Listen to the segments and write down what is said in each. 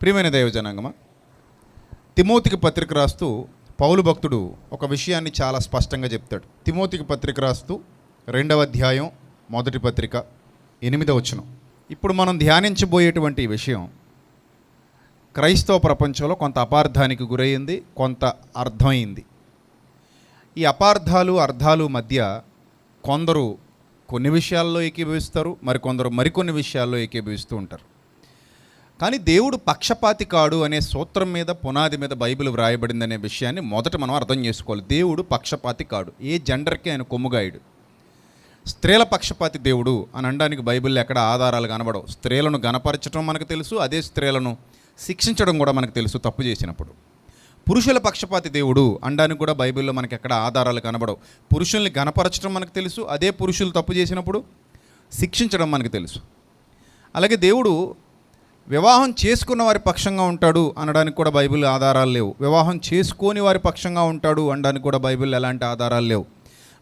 ప్రియమైన దైవజనాంగమా, తిమోతికి పత్రిక రాస్తూ పౌలు భక్తుడు ఒక విషయాన్ని చాలా స్పష్టంగా చెప్తాడు. తిమోతికి పత్రిక రాస్తూ 2వ అధ్యాయం 1వ పత్రిక 8వ వచనం. ఇప్పుడు మనం ధ్యానించబోయేటువంటి విషయం క్రైస్తవ ప్రపంచంలో కొంత అపార్థానికి గురయ్యింది, కొంత అర్థమైంది. ఈ అర్థాలు మధ్య కొందరు కొన్ని విషయాల్లో ఏకీభవిస్తారు, మరికొందరు మరికొన్ని విషయాల్లో ఏకీభవిస్తూ ఉంటారు. కానీ దేవుడు పక్షపాతి కాడు అనే సూత్రం మీద, పునాది మీద బైబిల్ వ్రాయబడిందనే విషయాన్ని మొదట మనం అర్థం చేసుకోవాలి. దేవుడు పక్షపాతి కాడు, ఏ జెండర్కి ఆయన కొమ్ముగాయుడు. స్త్రీల పక్షపాతి దేవుడు అని అనడానికి బైబిల్లో ఎక్కడ ఆధారాలు కనబడవు. స్త్రీలను గణపరచడం మనకు తెలుసు, అదే స్త్రీలను శిక్షించడం కూడా మనకు తెలుసు తప్పు చేసినప్పుడు. పురుషుల పక్షపాతి దేవుడు అనడానికి కూడా బైబిల్లో మనకి ఎక్కడ ఆధారాలు కనబడవు. పురుషుల్ని గణపరచడం మనకు తెలుసు, అదే పురుషులు తప్పు చేసినప్పుడు శిక్షించడం మనకు తెలుసు. అలాగే దేవుడు వివాహం చేసుకున్న వారి పక్షంగా ఉంటాడు అనడానికి కూడా బైబిల్ ఆధారాలు లేవు. వివాహం చేసుకోని వారి పక్షంగా ఉంటాడు అనడానికి కూడా బైబిల్ ఎలాంటి ఆధారాలు లేవు.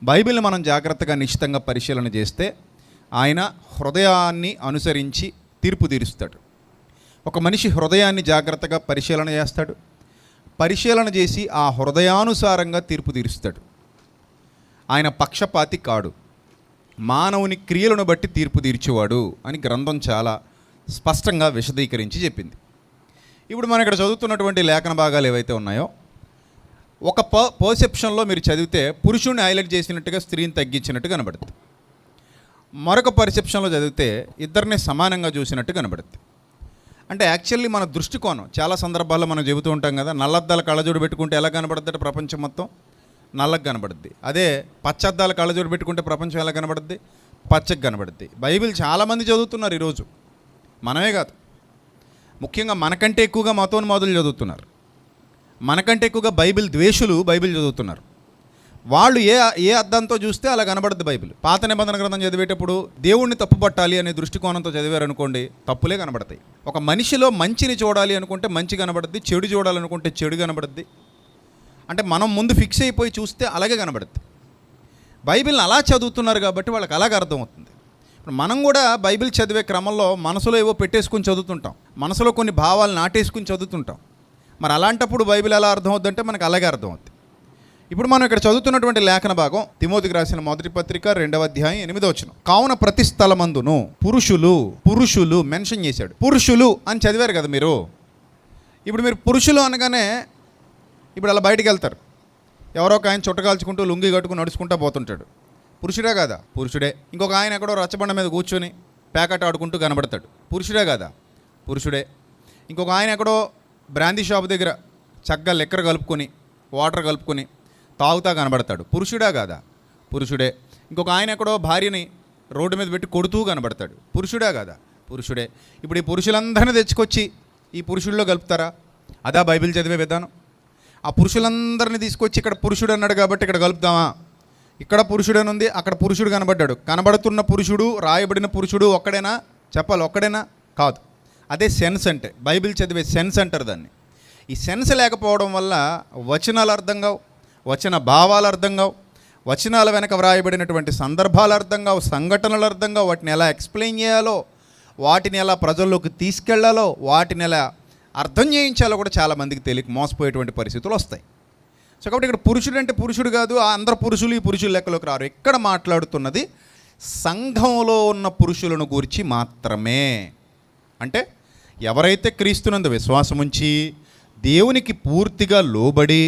బైబిల్ని మనం జాగ్రత్తగా నిశ్చితంగా పరిశీలన చేస్తే ఆయన హృదయాన్ని అనుసరించి తీర్పు తీరుస్తాడు. ఒక మనిషి హృదయాన్ని జాగ్రత్తగా పరిశీలన చేస్తాడు, పరిశీలన చేసి ఆ హృదయానుసారంగా తీర్పు తీరుస్తాడు. ఆయన పక్షపాతి కాడు, మానవుని క్రియలను బట్టి తీర్పు తీర్చేవాడు అని గ్రంథం చాలా స్పష్టంగా విశదీకరించి చెప్పింది. ఇప్పుడు మనం ఇక్కడ చదువుతున్నటువంటి లేఖన భాగాలు ఏవైతే ఉన్నాయో, ఒక పర్సెప్షన్లో మీరు చదివితే పురుషుడిని హైలైట్ చేసినట్టుగా స్త్రీని తగ్గించినట్టు కనబడుతుంది. మరొక పర్సెప్షన్లో చదివితే ఇద్దరిని సమానంగా చూసినట్టు కనబడుతుంది. అంటే యాక్చువల్లీ మన దృష్టికోణం చాలా సందర్భాల్లో మనం చెబుతూ ఉంటాం కదా, నల్లద్దాల కళ్ళజోడు పెట్టుకుంటే ఎలా కనబడుద్ది? ప్రపంచం మొత్తం నల్లగా కనబడుద్ది. అదే పచ్చద్దాల కళ్ళజోడు పెట్టుకుంటే ప్రపంచం ఎలా కనబడుద్ది? పచ్చగా కనబడుద్ది. బైబిల్ చాలామంది చదువుతున్నారు ఈరోజు, మనమే కాదు, ముఖ్యంగా మనకంటే ఎక్కువగా మతోన్మాదులు చదువుతున్నారు, మనకంటే ఎక్కువగా బైబిల్ ద్వేషులు బైబిల్ చదువుతున్నారు. వాళ్ళు ఏ అర్థంతో చూస్తే అలా కనబడుద్ది బైబిల్. పాత నిబంధన గ్రంథం చదివేటప్పుడు దేవుణ్ణి తప్పుపట్టాలి అనే దృష్టికోణంతో చదివారనుకోండి, తప్పులే కనబడతాయి. ఒక మనిషిలో మంచిని చూడాలి అనుకుంటే మంచి కనబడుద్ది, చెడు చూడాలనుకుంటే చెడు కనబడుద్ది. అంటే మనం ముందు ఫిక్స్ అయిపోయి చూస్తే అలాగే కనబడుద్ది. బైబిల్ని అలా చదువుతున్నారు కాబట్టి వాళ్ళకి అలాగే అర్థమవుతుంది. ఇప్పుడు మనం కూడా బైబిల్ చదివే క్రమంలో మనసులో ఏవో పెట్టేసుకుని చదువుతుంటాం, మనసులో కొన్ని భావాలు నాటేసుకుని చదువుతుంటాం. మరి అలాంటప్పుడు బైబిల్ ఎలా అర్థమవుద్దంటే మనకు అలాగే అర్థమవుద్ది. ఇప్పుడు మనం ఇక్కడ చదువుతున్నటువంటి లేఖన భాగం తిమోతికి రాసిన 1వ పత్రిక 2వ అధ్యాయం 8వ వచనం. కావున ప్రతి స్థలమందును పురుషులు మెన్షన్ చేశాడు. పురుషులు అని చదివారు కదా మీరు. ఇప్పుడు మీరు పురుషులు అనగానే ఇప్పుడు అలా బయటికి వెళ్తారు, ఎవరో ఒక ఆయన చుట్టకాల్చుకుంటూ లుంగి కట్టుకుని నడుచుకుంటూ పోతుంటాడు. పురుషుడే కాదా? పురుషుడే. ఇంకొక ఆయన ఎక్కడో రచ్చబండ మీద కూర్చొని ప్యాకెట్ ఆడుకుంటూ కనబడతాడు. పురుషుడే కాదా? పురుషుడే. ఇంకొక ఆయన ఎక్కడో బ్రాందీ షాప్ దగ్గర చక్కగా లెక్కర కలుపుకొని, వాటర్ కలుపుకొని తాగుతా కనబడతాడు. పురుషుడే కాదా? పురుషుడే. ఇంకొక ఆయన ఎక్కడో భార్యని రోడ్డు మీద పెట్టి కొడుతూ కనబడతాడు. పురుషుడే కాదా? పురుషుడే. ఇప్పుడు ఈ పురుషులందరినీ తెచ్చుకొచ్చి ఈ పురుషుల్లో కలుపుతారా? అదా బైబిల్ చదివే విధానం? ఆ పురుషులందరినీ తీసుకొచ్చి ఇక్కడ పురుషుడు అన్నాడు కాబట్టి ఇక్కడ కలుపుతామా? ఇక్కడ పురుషుడేనుంది, అక్కడ పురుషుడు కనబడ్డాడు. కనబడుతున్న పురుషుడు, రాయబడిన పురుషుడు ఒక్కడేనా? చెప్పాలి, ఒక్కడేనా? కాదు. అదే సెన్స్ అంటే, బైబిల్ చదివే సెన్స్ అంటారు దాన్ని. ఈ సెన్స్ లేకపోవడం వల్ల వచనాలు అర్థం కావు, వచన భావాలు అర్థం కావు, వచనాల వెనక వ్రాయబడినటువంటి సందర్భాలు అర్థం కావు, సంఘటనలు అర్థం కావు. వాటిని ఎలా ఎక్స్ప్లెయిన్ చేయాలో, వాటిని ఎలా ప్రజల్లోకి తీసుకెళ్లాలో, వాటిని ఎలా అర్థం చేయించాలో కూడా చాలామందికి తెలియక మోసపోయేటువంటి పరిస్థితులు వస్తాయి. సో కాబట్టి ఇక్కడ పురుషుడు అంటే పురుషుడు కాదు, అందరు పురుషులు ఈ పురుషుల లెక్కలోకి రారు. ఇక్కడ మాట్లాడుతున్నది సంఘంలో ఉన్న పురుషులను గురించి మాత్రమే. అంటే ఎవరైతే క్రీస్తునందు విశ్వాసం ఉంచి దేవునికి పూర్తిగా లోబడి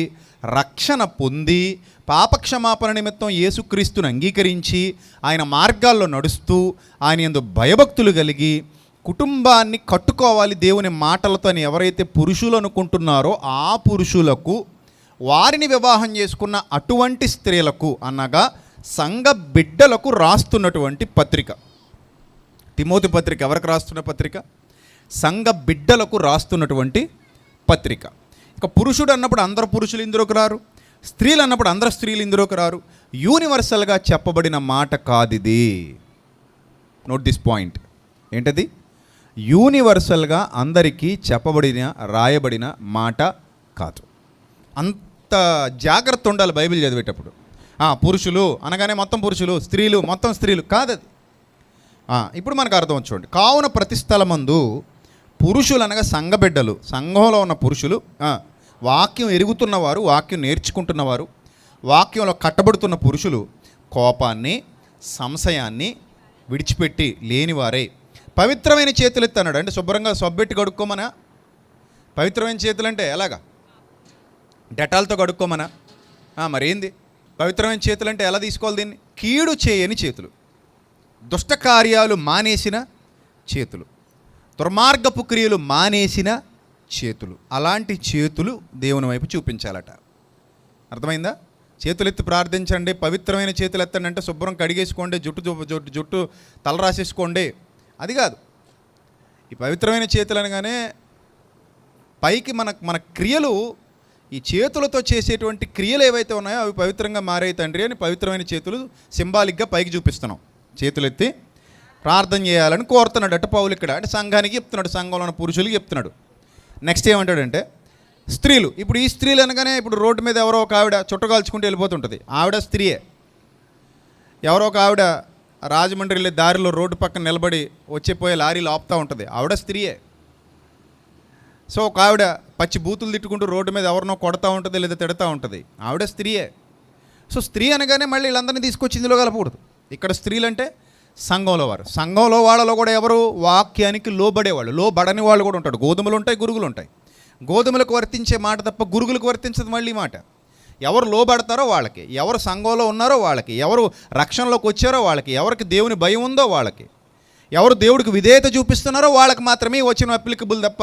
రక్షణ పొంది పాపక్షమాపణ నిమిత్తం యేసుక్రీస్తుని అంగీకరించి ఆయన మార్గాల్లో నడుస్తూ ఆయన యందు భయభక్తులు కలిగి కుటుంబాన్ని కట్టుకోవాలి దేవుని మాటలతో అని ఎవరైతే పురుషులు అనుకుంటున్నారో ఆ పురుషులకు, వారిని వివాహం చేసుకున్న అటువంటి స్త్రీలకు అనగా సంఘ బిడ్డలకు రాస్తున్నటువంటి పత్రిక తిమోతి పత్రిక. ఎవరికి రాస్తున్న పత్రిక? సంఘ బిడ్డలకు రాస్తున్నటువంటి పత్రిక. ఇక పురుషుడు అన్నప్పుడు అందరు పురుషులు ఇందులోకి రారు, స్త్రీలు అన్నప్పుడు అందరు స్త్రీలు ఇందులోకి రారు. యూనివర్సల్గా చెప్పబడిన మాట కాదిది. Note this point. ఏంటది? యూనివర్సల్గా అందరికీ చెప్పబడిన, రాయబడిన మాట కాదు. అంత జాగ్రత్త ఉండాలి బైబిల్ చదివేటప్పుడు. పురుషులు అనగానే మొత్తం పురుషులు, స్త్రీలు మొత్తం స్త్రీలు కాదది. ఇప్పుడు మనకు అర్థం చూడండి. కావున ప్రతి స్థలమందు పురుషులు అనగా సంఘబిడ్డలు, సంఘంలో ఉన్న పురుషులు, వాక్యం ఎరుగుతున్నవారు, వాక్యం నేర్చుకుంటున్నవారు, వాక్యంలో కట్టబడుతున్న పురుషులు కోపాన్ని, సంశయాన్ని విడిచిపెట్టి లేనివారే పవిత్రమైన చేతులు ఎత్తన్నాడు. అంటే శుభ్రంగా సబ్బెట్టి కడుక్కోమనా? పవిత్రమైన చేతులు అంటే ఎలాగా? డెటాల్తో కడుక్కోమనా? మరేంది పవిత్రమైన చేతులు అంటే? ఎలా తీసుకోవాలి దీన్ని? కీడు చేయని చేతులు, దుష్ట కార్యాలు మానేసిన చేతులు, దుర్మార్గపు క్రియలు మానేసిన చేతులు. అలాంటి చేతులు దేవుని వైపు చూపించాలట. అర్థమైందా? చేతులు ఎత్తి ప్రార్థించండి, పవిత్రమైన చేతులు ఎత్తండి అంటే శుభ్రం కడిగేసుకోండి, జుట్టు తల రాసేసుకోండి, అది కాదు. ఈ పవిత్రమైన చేతులు అనగానే పైకి మన క్రియలు, ఈ చేతులతో చేసేటువంటి క్రియలు ఏవైతే ఉన్నాయో అవి పవిత్రంగా మారే తండ్రి అని పవిత్రమైన చేతులు సింబాలిక్గా పైకి చూపిస్తున్నాం. చేతులు ఎత్తి ప్రార్థన చేయాలని కోరుతున్నాడు అట పౌలు ఇక్కడ. అంటే సంఘానికి చెప్తున్నాడు, సంఘంలో ఉన్న పురుషులకి చెప్తున్నాడు. నెక్స్ట్ ఏమంటాడంటే స్త్రీలు. ఇప్పుడు ఈ స్త్రీలు అనగానే ఇప్పుడు రోడ్డు మీద ఎవరో ఒక ఆవిడ చుట్టగాల్చుకుంటూ వెళ్ళిపోతుంటుంది, ఆవిడ స్త్రీయే. ఎవరో ఒక ఆవిడ రాజమండ్రి వెళ్ళే దారిలో రోడ్డు పక్కన నిలబడి వచ్చేపోయే లారీలు ఆపుతూ ఉంటుంది, ఆవిడ స్త్రీయే. సో ఒక ఆవిడ పచ్చి బూతులు తిట్టుకుంటూ రోడ్డు మీద ఎవరినో కొడతా ఉంటుంది లేదా తిడతా ఉంటుంది, ఆవిడ స్త్రీయే. సో స్త్రీ అనగానే మళ్ళీ వీళ్ళందరినీ తీసుకొచ్చి ఇందులో కలపకూడదు. ఇక్కడ స్త్రీలు అంటే సంఘంలో వారు. సంఘంలో వాళ్ళలో కూడా ఎవరు? వాక్యానికి లోబడేవాళ్ళు. లోబడని వాళ్ళు కూడా ఉంటాడు. గోధుమలు ఉంటాయి, గురుగులు ఉంటాయి. గోధుమలకు వర్తించే మాట తప్ప గురుగులకు వర్తించదు మళ్ళీ మాట. ఎవరు లోబడతారో వాళ్ళకి, ఎవరు సంఘంలో ఉన్నారో వాళ్ళకి, ఎవరు రక్షణలోకి వచ్చారో వాళ్ళకి, ఎవరికి దేవుని భయం ఉందో వాళ్ళకి, ఎవరు దేవుడికి విధేయత చూపిస్తున్నారో వాళ్ళకి మాత్రమే వచ్చిన అప్లికబుల్ తప్ప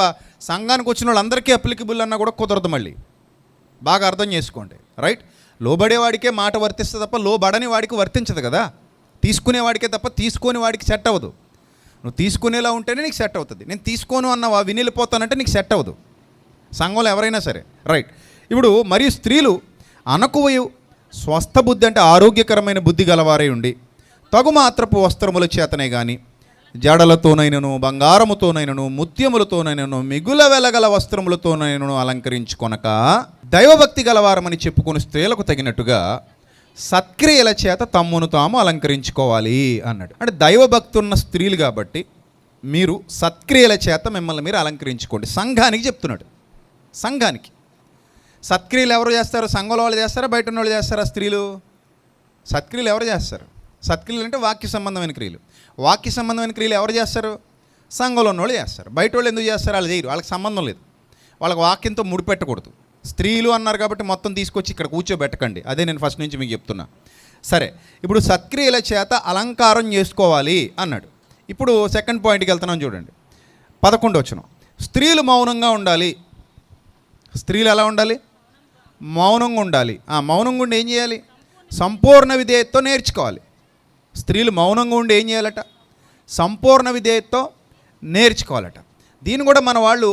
సంఘానికి వచ్చిన వాళ్ళందరికీ అప్లికబుల్ అన్నా కూడా కుదరదు. మళ్ళీ బాగా అర్థం చేసుకోండి, రైట్? లోబడేవాడికే మాట వర్తిస్తుంది తప్ప లోబడని వాడికి వర్తించదు కదా. తీసుకునేవాడికే తప్ప తీసుకొని వాడికి సెట్ అవ్వదు. నువ్వు తీసుకునేలా ఉంటేనే నీకు సెట్ అవుతుంది. నేను తీసుకోను అన్నవా వినిలిపోతానంటే నీకు సెట్ అవ్వదు, సంఘంలో ఎవరైనా సరే, రైట్? ఇప్పుడు మరియు స్త్రీలు అనకువయు స్వస్థ బుద్ధి అంటే ఆరోగ్యకరమైన బుద్ధి గలవారై ఉండి తగుమాత్రపు వస్త్రముల చేతనే కానీ జడలతోనైనను బంగారముతోనైనను ముత్యములతోనైనను మిగుల వెలగల వస్త్రములతోనైనను అలంకరించుకొనక దైవభక్తి గలవారమని చెప్పుకుని స్త్రీలకు తగినట్టుగా సత్క్రియల చేత తమ్మును తాము అలంకరించుకోవాలి అన్నాడు. అంటే దైవభక్తి ఉన్న స్త్రీలు కాబట్టి మీరు సత్క్రియల చేత మిమ్మల్ని మీరు అలంకరించుకోండి. సంఘానికి చెప్తున్నాడు. సంఘానికి సత్క్రియలు ఎవరు చేస్తారు? సంఘంలో వాళ్ళు చేస్తారా, బయట ఉన్న వాళ్ళు చేస్తారా? స్త్రీలు సత్క్రియలు ఎవరు చేస్తారు? సత్క్రియలు అంటే వాక్య సంబంధమైన క్రియలు. వాక్య సంబంధమైన క్రియలు ఎవరు చేస్తారు? సంఘంలో ఉన్న వాళ్ళు చేస్తారు. బయట వాళ్ళు ఎందుకు చేస్తారు? వాళ్ళు చేయరు, వాళ్ళకి సంబంధం లేదు. వాళ్ళకి వాక్యంతో ముడిపెట్టకూడదు. స్త్రీలు అన్నారు కాబట్టి మొత్తం తీసుకొచ్చి ఇక్కడ కూర్చోబెట్టకండి. అదే నేను ఫస్ట్ నుంచి మీకు చెప్తున్నా. సరే, ఇప్పుడు సత్క్రియల చేత అలంకారం చేసుకోవాలి అన్నాడు. ఇప్పుడు సెకండ్ పాయింట్కి వెళ్తున్నాం చూడండి. 11వ వచనం, స్త్రీలు మౌనంగా ఉండాలి. స్త్రీలు ఎలా ఉండాలి? మౌనంగా ఉండాలి. మౌనంగా ఉండి ఏం చేయాలి? సంపూర్ణ విధేయతతో నేర్చుకోవాలి. స్త్రీలు మౌనంగా ఉండి ఏం చేయాలట? సంపూర్ణ విధేయతతో నేర్చుకోవాలట. దీన్ని కూడా మన వాళ్ళు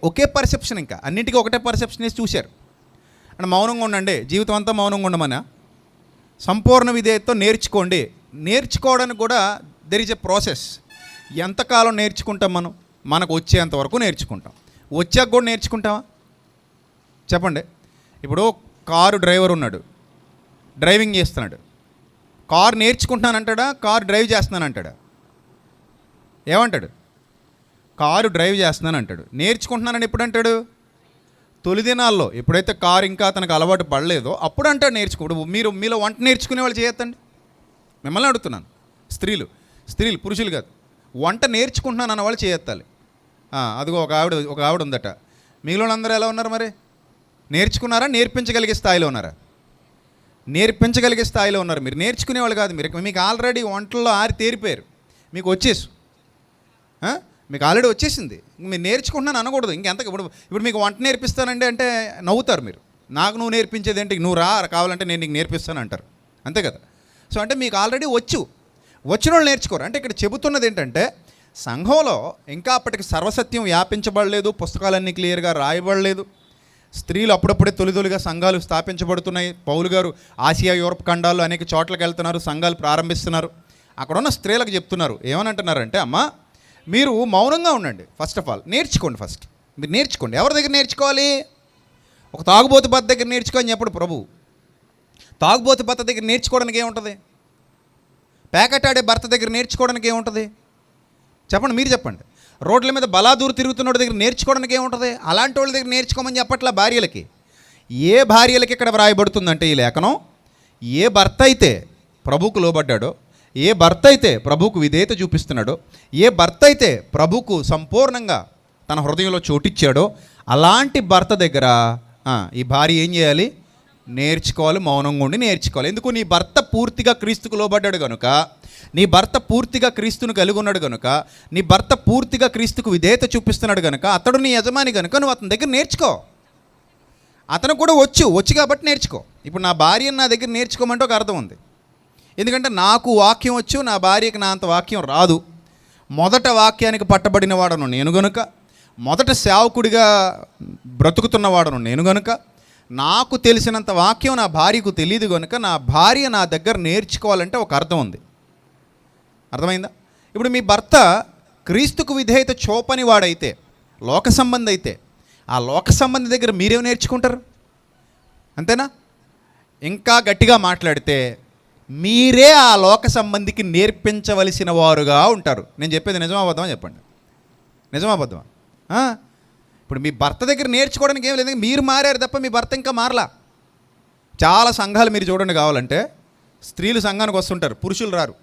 ఒకే పర్సెప్షన్, ఇంకా అన్నింటికీ ఒకటే పర్సెప్షన్ వేసి చూశారు. అంటే మౌనంగా ఉండండి, జీవితం అంతా మౌనంగా ఉండమనా? సంపూర్ణ విధేయతతో నేర్చుకోండి. నేర్చుకోవడానికి కూడా దెర్ ఈజ్ ఎ ప్రాసెస్. ఎంతకాలం నేర్చుకుంటాం మనం? మనకు వచ్చేంత వరకు నేర్చుకుంటాం. వచ్చాక కూడా నేర్చుకుంటామా? చెప్పండి. ఇప్పుడు కారు డ్రైవర్ ఉన్నాడు, డ్రైవింగ్ చేస్తున్నాడు. కారు నేర్చుకుంటున్నానంటాడా, కారు డ్రైవ్ చేస్తున్నానంటాడా? ఏమంటాడు? కారు డ్రైవ్ చేస్తున్నాను అంటాడు. నేర్చుకుంటున్నానని ఎప్పుడు అంటాడు? తొలి దినాల్లో, ఎప్పుడైతే కారు ఇంకా అతనికి అలవాటు పడలేదో అప్పుడు అంటాడు నేర్చుకోడు. మీలో వంట నేర్చుకునే వాళ్ళు చేయొద్దండి. మిమ్మల్ని అడుగుతున్నాను. స్త్రీలు పురుషులు కాదు. వంట నేర్చుకుంటున్నాను అన్న వాళ్ళు చేయెత్తాలి. అదిగో ఒక ఆవిడ ఉందట. మీలో అందరూ ఎలా ఉన్నారు మరి? నేర్చుకున్నారా? నేర్పించగలిగే స్థాయిలో ఉన్నారా? నేర్పించగలిగే స్థాయిలో ఉన్నారు. మీరు నేర్చుకునేవాళ్ళు కాదు. మీకు ఆల్రెడీ వంటల్లో తేరిపోయారు. మీకు వచ్చేసి మీకు ఆల్రెడీ వచ్చేసింది. మీరు నేర్చుకుంటున్నాను అనకూడదు. ఇప్పుడు మీకు వంట నేర్పిస్తానండి అంటే నవ్వుతారు మీరు. నాకు నువ్వు నేర్పించేది ఏంటి? నువ్వు కావాలంటే నేను నీకు నేర్పిస్తాను అంటారు. అంతే కదా? సో అంటే మీకు ఆల్రెడీ వచ్చిన వాళ్ళు నేర్చుకోరు. అంటే ఇక్కడ చెబుతున్నది ఏంటంటే సంఘంలో ఇంకా అప్పటికి సర్వసత్యం వ్యాపించబడలేదు, పుస్తకాలన్నీ క్లియర్గా రాయబడలేదు. స్త్రీలు అప్పుడప్పుడే తొలిగా సంఘాలు స్థాపించబడుతున్నాయి. పౌలు గారు ఆసియా, యూరప్ ఖండాల్లో అనేక చోట్లకి వెళ్తున్నారు, సంఘాలు ప్రారంభిస్తున్నారు. అక్కడున్న స్త్రీలకు చెప్తున్నారు. ఏమని అంటున్నారంటే, అమ్మా మీరు మౌనంగా ఉండండి. ఫస్ట్ ఆఫ్ ఆల్ నేర్చుకోండి. ఫస్ట్ మీరు నేర్చుకోండి. ఎవరి దగ్గర నేర్చుకోవాలి? ఒక తాగుబోతు భర్త దగ్గర నేర్చుకోని చెప్పడు ప్రభు. తాగుబోతు భర్త దగ్గర నేర్చుకోవడానికి ఏముంటుంది? ప్యాకెట్ ఆడే భర్త దగ్గర నేర్చుకోవడానికి ఏముంటుంది? చెప్పండి, మీరు చెప్పండి. రోడ్ల మీద బలాదూరు తిరుగుతున్న దగ్గర నేర్చుకోవడానికి ఏముంటుంది? అలాంటి వాళ్ళ దగ్గర నేర్చుకోమని చెప్పట్లా భార్యలకి. ఏ భార్యలకి ఇక్కడ వ్రాయబడుతుందంటే ఈ లేఖనం, ఏ భర్త అయితే ప్రభువుకు లోబడ్డాడో, ఏ భర్త అయితే ప్రభువుకు విధేయత చూపిస్తున్నాడో, ఏ భర్త అయితే ప్రభువుకు సంపూర్ణంగా తన హృదయంలో చోటిచ్చాడో అలాంటి భర్త దగ్గర ఈ భార్య ఏం చేయాలి? నేర్చుకోవాలి, మౌనంగా ఉండి నేర్చుకోవాలి. ఎందుకు? నీ భర్త పూర్తిగా క్రీస్తుకు లోబడ్డాడు కనుక, నీ భర్త పూర్తిగా క్రీస్తును కలిగి ఉన్నాడు కనుక, నీ భర్త పూర్తిగా క్రీస్తుకు విధేయత చూపిస్తున్నాడు కనుక, అతడు నీ యజమాని కనుక నువ్వు అతని దగ్గర నేర్చుకో. అతను కూడా వచ్చు కాబట్టి నేర్చుకో. ఇప్పుడు నా భార్యను నా దగ్గర నేర్చుకోమంటే ఒక అర్థం ఉంది. ఎందుకంటే నాకు వాక్యం వచ్చు, నా భార్యకి నా అంత వాక్యం రాదు. మొదట వాక్యానికి పట్టబడిన వాడను నేను గనుక, మొదట సేవకుడిగా బ్రతుకుతున్నవాడను నేను గనుక, నాకు తెలిసినంత వాక్యం నా భార్యకు తెలియదు కనుక నా భార్య నా దగ్గర నేర్చుకోవాలంటే ఒక అర్థం ఉంది. అర్థమైందా? ఇప్పుడు మీ భర్త క్రీస్తుకు విధేయత చూపని వాడైతే, లోక సంబంధి అయితే, ఆ లోక సంబంధి దగ్గర మీరేం నేర్చుకుంటారు? అంతేనా? ఇంకా గట్టిగా మాట్లాడితే మీరే ఆ లోక సంబంధికి నేర్పించవలసిన వారుగా ఉంటారు. నేను చెప్పేది నిజమా అబద్ధమా చెప్పండి? నిజమా అబద్ధమా? ఇప్పుడు మీ భర్త దగ్గర నేర్చుకోవడానికి ఏం లేదు, మీరు మారారు తప్ప మీ భర్త ఇంకా మారలా. చాలా సంఘాలు మీరు చూడండి, కావాలంటే స్త్రీలు సంఘానికి వస్తుంటారు, పురుషులు రారు.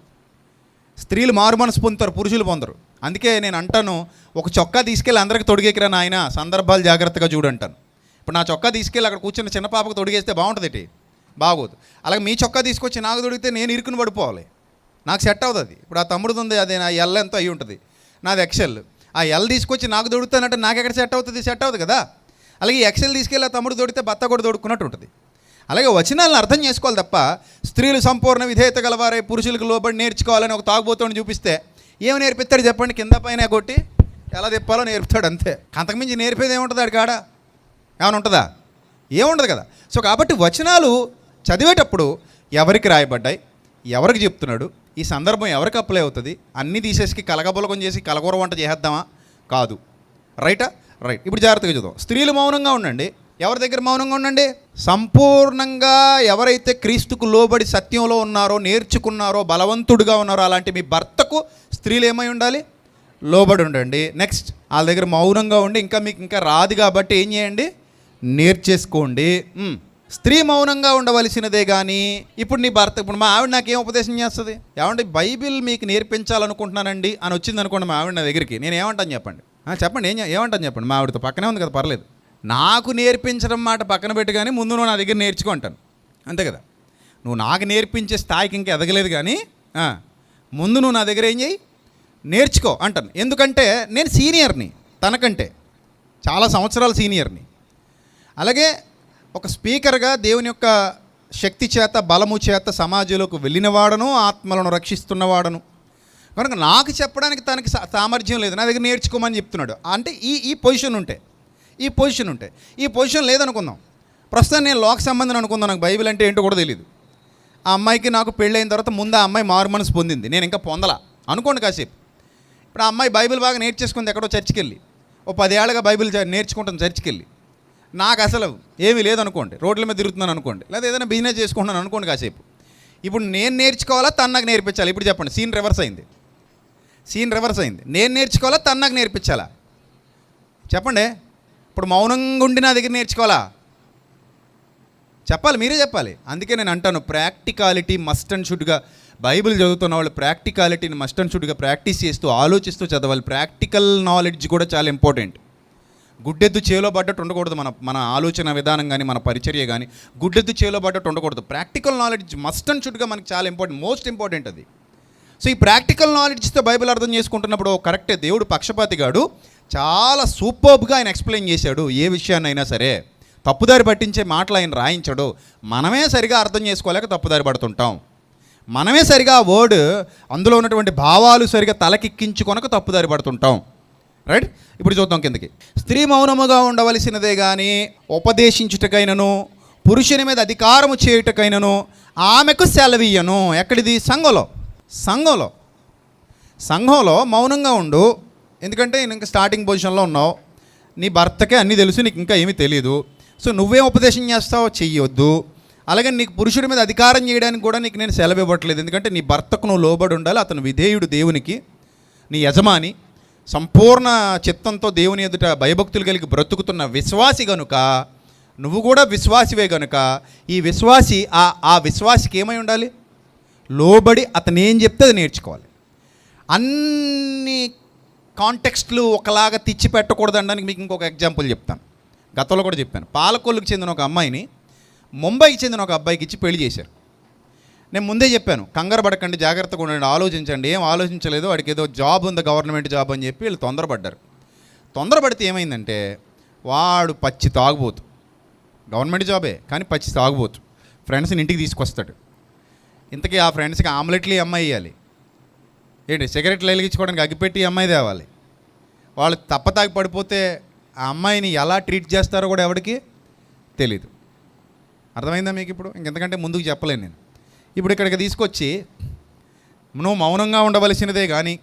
స్త్రీలు మారు మనసు పొందుతారు, పురుషులు పొందరు. అందుకే నేను అంటాను, ఒక చొక్కా తీసుకెళ్ళి అందరికి తొడిగేకిరా నాయన, సందర్భాలు జాగ్రత్తగా చూడంటాను. ఇప్పుడు నా చొక్కా తీసుకెళ్ళి అక్కడ కూర్చున్న చిన్న పాపకు తొడిగేస్తే బాగుంటుంది? బాగోదు. అలాగే మీ చొక్కా తీసుకొచ్చి నాకు తొడిగితే నేను ఇరుకుని పడిపోవాలి, నాకు సెట్ అవుతుంది. ఇప్పుడు ఆ తమ్ముడు ఉంది, అదే నా ఎల్ ఎంతో అయ్యి ఉంటుంది, నాది ఎక్సెల్. ఆ ఎల్ తీసుకొచ్చి నాకు దొడుకుతానంటే నాకు ఎక్కడ సెట్ అవుతుంది? సెట్ అవుతుంది కదా. అలాగే ఎక్సెల్ తీసుకెళ్ళి ఆ తమ్ముడు దొడితే భర్త కూడా దొడుకున్నట్టు ఉంటుంది. అలాగే వచనాలను అర్థం చేసుకోవాలి తప్ప స్త్రీలు సంపూర్ణ విధేయత గలవారై పురుషులకు లోబడి నేర్చుకోవాలని ఒక తాగుబోతుని చూపిస్తే ఏమి నేర్పిస్తాడు చెప్పండి? కింద పైన కొట్టి ఎలా తిప్పాలో నేర్పుతాడు అంతే. అంతకుమించి నేర్పేది ఏముంటుంది ఆడి కాడ? ఏమైనా ఉంటుందా? ఏముండదు కదా. సో కాబట్టి వచనాలు చదివేటప్పుడు ఎవరికి రాయబడ్డాయి, ఎవరికి చెప్తున్నాడు, ఈ సందర్భం ఎవరికి అప్లై అవుతుంది, అన్నీ తీసేసి కలగబులకం చేసి కలగూర వంట చేసేద్దామా? కాదు. రైటా? రైట్. ఇప్పుడు జాగ్రత్తగా చూద్దాం. స్త్రీలు మౌనంగా ఉండండి. ఎవరి దగ్గర మౌనంగా ఉండండి? సంపూర్ణంగా ఎవరైతే క్రీస్తుకు లోబడి సత్యంలో ఉన్నారో, నేర్చుకున్నారో, బలవంతుడుగా ఉన్నారో అలాంటి మీ భర్తకు స్త్రీలు ఏమై ఉండాలి? లోబడి ఉండండి. నెక్స్ట్, వాళ్ళ దగ్గర మౌనంగా ఉండి ఇంకా మీకు ఇంకా రాదు కాబట్టి ఏం చేయండి? నేర్చేసుకోండి. స్త్రీ మౌనంగా ఉండవలసినదే కానీ ఇప్పుడు నీ భర్త, ఇప్పుడు మా ఆవిడ నాకేం ఉపదేశం చేస్తుంది? ఏమంటే బైబిల్ మీకు నేర్పించాలనుకుంటున్నానండి అని వచ్చింది అనుకోండి మా ఆవిడ నా దగ్గరికి, నేను ఏమంటాను చెప్పండి? చెప్పండి, ఏమంటాను చెప్పండి? మా ఆవిడతో పక్కనే ఉంది కదా, పర్లేదు. నాకు నేర్పించడం మాట పక్కన పెట్టి కానీ ముందు నువ్వు నా దగ్గర నేర్చుకో అంటాను, అంతే కదా. నువ్వు నాకు నేర్పించే స్థాయికి ఇంకా ఎదగలేదు కానీ ముందు నువ్వు నా దగ్గర ఏం చేయి? నేర్చుకో అంటాను. ఎందుకంటే నేను సీనియర్ని, తనకంటే చాలా సంవత్సరాల సీనియర్ని. అలాగే ఒక స్పీకర్గా దేవుని యొక్క శక్తి చేత, బలము చేత సమాజంలోకి వెళ్ళినవాడను, ఆత్మలను రక్షిస్తున్నవాడను కనుక నాకు చెప్పడానికి తనకి సామర్థ్యం లేదు, నా దగ్గర నేర్చుకోమని చెప్తున్నాడు. అంటే ఈ పొజిషన్ ఉంటే, ఈ పొజిషన్ లేదనుకుందాం. ప్రస్తుతం నేను లోక సంబంధం అనుకుందాం, నాకు బైబిల్ అంటే ఏంటో కూడా తెలియదు. ఆ అమ్మాయికి నాకు పెళ్ళైన తర్వాత ముందు ఆ అమ్మాయి మారు మనసు పొందింది, నేను ఇంకా పొందలా అనుకోండి కాసేపు. ఇప్పుడు ఆ అమ్మాయి బైబిల్ బాగా నేర్చేసుకుంది, ఎక్కడో చర్చికి వెళ్ళి ఓ 10 ఏళ్ళగా బైబిల్ నేర్చుకుంటాను చర్చికి వెళ్ళి. నాకు అసలు ఏమీ లేదనుకోండి, రోడ్ల మీద తిరుగుతున్నాను అనుకోండి, లేదా ఏదైనా బిజినెస్ చేసుకుంటున్నాను అనుకోండి కాసేపు. ఇప్పుడు నేను నేర్చుకోవాలా, తను నాకు నేర్పించాలి? ఇప్పుడు చెప్పండి, సీన్ రివర్స్ అయింది. నేను నేర్చుకోవాలా, తను నాకు నేర్పించాలా? చెప్పండి. ఇప్పుడు మౌనంగా ఉండి నా దగ్గర నేర్చుకోవాలా? చెప్పాలి, మీరే చెప్పాలి. అందుకే నేను అంటాను, ప్రాక్టికాలిటీ మస్ట్ అండ్ షుడ్గా బైబిల్ చదువుతున్న వాళ్ళు ప్రాక్టికాలిటీని మస్ట్ అండ్ షుడ్గా ప్రాక్టీస్ చేస్తూ ఆలోచిస్తూ చదవాలి. ప్రాక్టికల్ నాలెడ్జ్ కూడా చాలా ఇంపార్టెంట్. గుడ్డెద్దు చేలో పడ్డట్టు ఉండకూడదు మన ఆలోచన విధానం కానీ, మన పరిచర్య కానీ గుడ్డెద్దు చేలో పడ్డట్టు ఉండకూడదు. ప్రాక్టికల్ నాలెడ్జ్ మస్ట్ అండ్ షుడ్గా మనకి చాలా ఇంపార్టెంట్, మోస్ట్ ఇంపార్టెంట్ అది. సో ఈ ప్రాక్టికల్ నాలెడ్జ్తో బైబిల్ అర్థం చేసుకుంటున్నప్పుడు కరెక్టే, దేవుడు పక్షపాతిగాడు, చాలా సూపర్బ్గా ఆయన ఎక్స్ప్లెయిన్ చేశాడు. ఏ విషయాన్నైనా సరే తప్పుదారి పట్టించే మాటలు ఆయన రాయించడు. మనమే సరిగా అర్థం చేసుకోలేక తప్పుదారి పడుతుంటాం. మనమే సరిగా ఆ వర్డ్, అందులో ఉన్నటువంటి భావాలు సరిగా తలకెక్కించుకొనక తప్పుదారి పడుతుంటాం. రైట్. ఇప్పుడు చూద్దాం కిందకి. స్త్రీ మౌనముగా ఉండవలసినదే కానీ ఉపదేశించుటకైనను, పురుషుని మీద అధికారము చేయుటకైనను ఆమెకు సెలవీయను. ఎక్కడిది? సంఘంలో మౌనంగా ఉండు. ఎందుకంటే నేను ఇంకా స్టార్టింగ్ పొజిషన్లో ఉన్నావు, నీ భర్తకే అన్నీ తెలుసు, నీకు ఇంకా ఏమీ తెలియదు. సో నువ్వేం ఉపదేశం చేస్తావో చెయ్యొద్దు. అలాగే నీకు పురుషుడి మీద అధికారం చేయడానికి కూడా నీకు నేను సెలవు ఇవ్వట్లేదు. ఎందుకంటే నీ భర్తకు నువ్వు లోబడి ఉండాలి, అతను విధేయుడు దేవునికి, నీ యజమాని. సంపూర్ణ చిత్తంతో దేవుని ఎదుట భయభక్తులు కలిగి బ్రతుకుతున్న విశ్వాసి గనుక, నువ్వు కూడా విశ్వాసివే గనుక, ఈ విశ్వాసి ఆ విశ్వాసికి ఏమై ఉండాలి? లోబడి అతను ఏం చెప్తే అది నేర్చుకోవాలి. అన్ని కాంటెక్స్ట్లు ఒకలాగా తెచ్చి పెట్టకూడదు అనడానికి మీకు ఇంకొక ఎగ్జాంపుల్ చెప్తాను. గతంలో కూడా చెప్పాను. పాలకొల్లుకి చెందిన ఒక అమ్మాయిని ముంబైకి చెందిన ఒక అబ్బాయికి ఇచ్చి పెళ్లి చేశారు. నేను ముందే చెప్పాను, కంగారు పడకండి, జాగ్రత్తగా ఉండండి, ఆలోచించండి. ఏం ఆలోచించలేదు, వాడికి ఏదో జాబ్ ఉంది, గవర్నమెంట్ జాబ్ అని చెప్పి వీళ్ళు తొందరపడ్డారు. తొందరపడితే ఏమైందంటే వాడు పచ్చి తాగుబోతు. గవర్నమెంట్ జాబే కానీ పచ్చి తాగుబోతు. ఫ్రెండ్స్ని ఇంటికి తీసుకొస్తాడు. ఇంతకీ ఆ ఫ్రెండ్స్కి ఆమ్లెట్లు ఈ అమ్మాయి ఇవ్వాలి, ఏంటి సిగరెట్లు వెలిగించుకోవడానికి అగ్గిపెట్టి అమ్మాయి తేవాలి. వాళ్ళు తప్పతాగి పడిపోతే ఆ అమ్మాయిని ఎలా ట్రీట్ చేస్తారో కూడా ఎవరికి తెలీదు. అర్థమైందా మీకు? ఇప్పుడు ఇంకెంతకంటే ముందుకు చెప్పలేను నేను. ఇప్పుడు ఇక్కడికి తీసుకొచ్చి నువ్వు మౌనంగా ఉండవలసినదే కానీ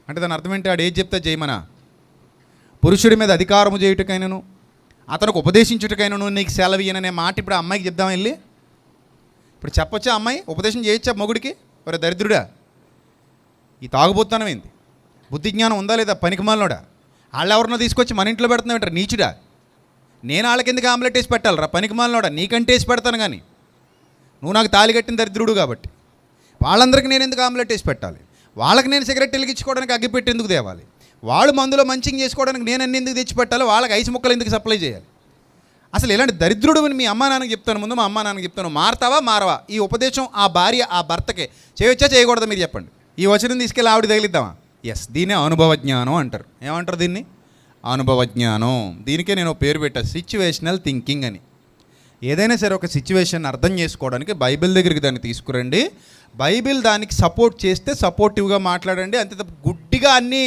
అంటే దాని అర్థం ఏంటి? ఆడు ఏది చెప్తే చేయమనా? పురుషుడి మీద అధికారము చేయుటకైనను అతనికి ఉపదేశించుటకైనను నీకు సెలవు ఇయ్యననే మాట ఇప్పుడు ఆ అమ్మాయికి చెప్దాం వెళ్ళి. ఇప్పుడు చెప్పొచ్చా అమ్మాయి? ఉపదేశం చేయొచ్చా మొగుడికి? ఒరే దరిద్రుడా, ఈ తాగుబోతున్నాం ఏంది? బుద్ధి జ్ఞానం ఉందా లేదా? పనికిమాలినోడా, వాళ్ళు ఎవరినో తీసుకొచ్చి మన ఇంట్లో పెడుతున్నావు ఏంటారు? నీచుడా, నేను వాళ్ళకి ఎందుకు ఆమ్లెట్ వేసి పెట్టాలరా? పనికిమాలినోడా, నీకంటే వేసి పెడతాను కానీ నువ్వు నాకు తాళి కట్టిన దరిద్రుడు కాబట్టి. వాళ్ళందరికీ నేను ఎందుకు ఆమ్లెట్ వేసి పెట్టాలి? వాళ్ళకి నేను సిగరెట్ వెలిగించుకోవడానికి అగ్గిపెట్టి ఎందుకు తేవాలి? వాళ్ళు మందులో మంచింగ్ చేసుకోవడానికి నేను అన్ని ఎందుకు తెచ్చి పెట్టాలి? వాళ్ళకి ఐస్ ముక్కలు ఎందుకు సప్లై చేయాలి? అసలు ఇలాంటి దరిద్రుడు అని మీ అమ్మా నాన్నకి చెప్తాను. ముందు మా అమ్మా నాన్నకి చెప్తాను, మారతావా మారవా? ఈ ఉపదేశం ఆ భార్య ఆ భర్తకే చేయొచ్చా చేయకూడదా మీరు చెప్పండి. ఈ వచనం తీసుకెళ్ళి ఆవిడ తగిలిద్దామా? ఎస్, దీన్నే అనుభవ జ్ఞానం అంటారు. ఏమంటారు దీన్ని? అనుభవ జ్ఞానం. దీనికే నేను పేరు పెట్టాను, సిచ్యువేషనల్ థింకింగ్ అని. ఏదైనా సరే ఒక సిచ్యువేషన్ అర్థం చేసుకోవడానికి బైబిల్ దగ్గరికి దాన్ని తీసుకురండి. బైబిల్ దానికి సపోర్ట్ చేస్తే సపోర్టివ్గా మాట్లాడండి. అంతే తప్ప గుడ్డిగా అన్నీ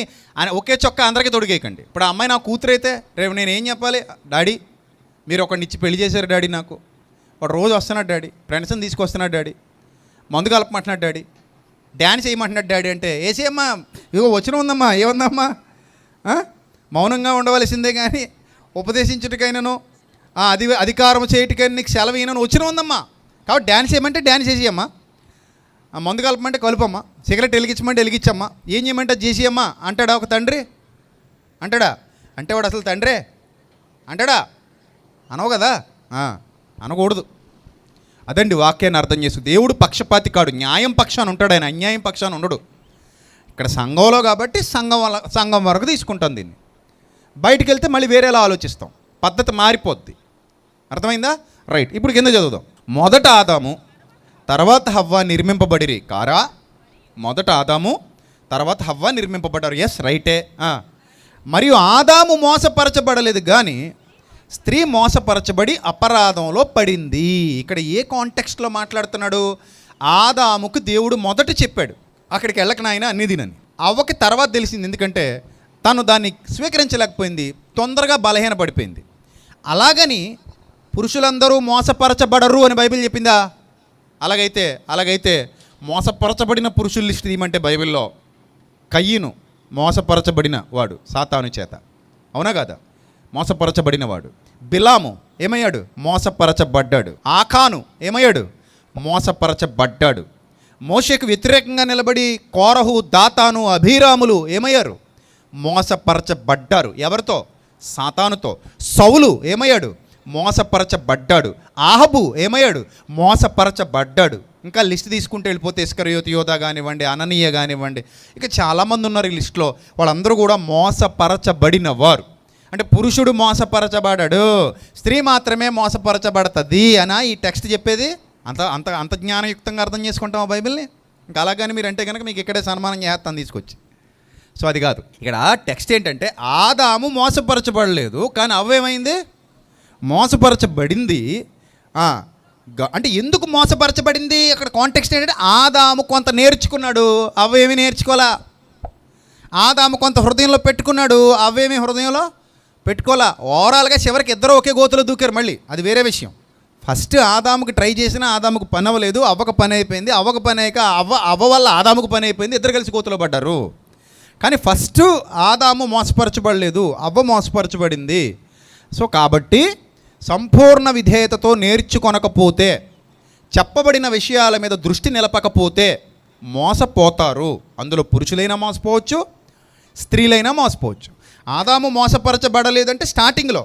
ఒకే చొక్కా అందరికీ తొడిగేయకండి. ఇప్పుడు ఆ అమ్మాయి నా కూతురు అయితే రేపు నేను ఏం చెప్పాలి? డాడీ మీరు ఒకడిని ఇచ్చి పెళ్లి చేశారు డాడీ, నాకు వాడు రోజు వస్తున్నాడు డాడీ, ఫ్రెండ్స్ని తీసుకొస్తున్నాడు డాడీ, మందు కలపమంటున్నాడు డాడీ, డ్యాన్స్ చేయమంటున్నాడు డాడీ అంటే వేసేయమ్మా, ఇగో వచ్చిన ఉందమ్మా, ఏముందమ్మా, మౌనంగా ఉండవలసిందే కానీ ఉపదేశించుటకైనను అధికారం చేయటికైనా నీకు సెలవు అయినను వచ్చిన ఉందమ్మా. కాబట్టి డ్యాన్స్ చేయమంటే డ్యాన్స్ చేసేయమ్మా, మందు కలపమంటే కలుపమ్మా, సిగరెట్ వెలిగించమంటే వెలిగించమ్మా, ఏం చేయమంటే చేసేయమ్మా అంటాడా ఒక తండ్రి? అంటాడా? అంటే వాడు అసలు తండ్రే అంటాడా? అనవు కదా, అనకూడదు. అదండి వాక్యాన్ని అర్థం చేసు. దేవుడు పక్షపాతి కాడు, న్యాయం పక్షాన్ని ఉంటాడు ఆయన, అన్యాయం పక్షాన్ని ఉండడు. ఇక్కడ సంఘంలో కాబట్టి సంఘం వరకు తీసుకుంటాం దీన్ని. బయటికి వెళ్తే మళ్ళీ వేరేలా ఆలోచిస్తాం, పద్ధతి మారిపోద్ది. అర్థమైందా? రైట్. ఇప్పుడు కింద చదువుదాం. మొదట ఆదాము తర్వాత హవ్వ నిర్మింపబడిరి కారా? మొదట ఆదాము తర్వాత హవ్వ నిర్మింపబడ్డారు. ఎస్, రైటే. మరియు ఆదాము మోసపరచబడలేదు కానీ స్త్రీ మోసపరచబడి అపరాధంలో పడింది. ఇక్కడ ఏ కాంటెక్స్ట్లో మాట్లాడుతున్నాడు? ఆదాముకు దేవుడు మొదట చెప్పాడు అక్కడికి వెళ్ళక నాయన అన్ని తినని. అవ్వకి తర్వాత తెలిసింది, ఎందుకంటే తను దాన్ని స్వీకరించలేకపోయింది, తొందరగా బలహీన పడిపోయింది. అలాగని పురుషులందరూ మోసపరచబడరు అని బైబిల్ చెప్పిందా? అలాగైతే మోసపరచబడిన పురుషుల లిస్ట్ తీయమంటే బైబిల్లో కయ్యను మోసపరచబడిన వాడు సాతాను చేత, అవునా కాదా? మోసపరచబడినవాడు. బిలాము ఏమయ్యాడు? మోసపరచబడ్డాడు. ఆకాను ఏమయ్యాడు? మోసపరచబడ్డాడు. మోషేకు వ్యతిరేకంగా నిలబడి కోరహు, దాతాను, అభిరాములు ఏమయ్యారు? మోసపరచబడ్డారు. ఎవరితో? సాతానుతో. సౌలు ఏమయ్యాడు? మోసపరచబడ్డాడు. ఆహబు ఏమయ్యాడు? మోసపరచబడ్డాడు. ఇంకా లిస్ట్ తీసుకుంటే వెళ్ళిపోతే ఇస్కరియోతు యోధా కానివ్వండి, అననీయ కానివ్వండి, ఇక చాలామంది ఉన్నారు ఈ లిస్టులో. వాళ్ళందరూ కూడా మోసపరచబడిన వారు. అంటే పురుషుడు మోసపరచబడాడు, స్త్రీ మాత్రమే మోసపరచబడుతుంది అనా ఈ టెక్స్ట్ చెప్పేది? అంత అంత అంత జ్ఞానయుక్తంగా అర్థం చేసుకుంటాం ఆ బైబిల్ని. ఇంకా అలాగని మీరు అంటే కనుక మీకు ఇక్కడే సన్మానం చేస్తాను తీసుకొచ్చి. సో అది కాదు. ఇక్కడ టెక్స్ట్ ఏంటంటే ఆదాము మోసపరచబడలేదు కానీ అవ్వేమైంది? మోసపరచబడింది. అంటే ఎందుకు మోసపరచబడింది? అక్కడ కాంటెక్స్ట్ ఏంటంటే ఆదాము కొంత నేర్చుకున్నాడు, అవ్వేమీ నేర్చుకోవాలా. ఆదాము కొంత హృదయంలో పెట్టుకున్నాడు, అవ్వేమీ హృదయంలో పెట్టుకోవాలా. ఓవరాల్గా చివరికి ఇద్దరు ఒకే గోతులో దూకారు. మళ్ళీ అది వేరే విషయం. ఫస్ట్ ఆదాముకి ట్రై చేసినా ఆదాముకు పని అవ్వలేదు, అవ్వక పని అయిపోయింది. అవ్వక పని అయ్యాక అవ్వ వల్ల ఆదాముకు పని అయిపోయింది, ఇద్దరు కలిసి గోతులో పడ్డారు. కానీ ఫస్ట్ ఆదాము మోసపరచబడలేదు, అవ్వ మోసపరచబడింది. సో కాబట్టి సంపూర్ణ విధేయతతో నేర్చుకొనకపోతే, చెప్పబడిన విషయాల మీద దృష్టి నిలపకపోతే మోసపోతారు. అందులో పురుషులైనా మోసపోవచ్చు, స్త్రీలైనా మోసపోవచ్చు. ఆదాము మోసపరచబడలేదంటే స్టార్టింగ్లో,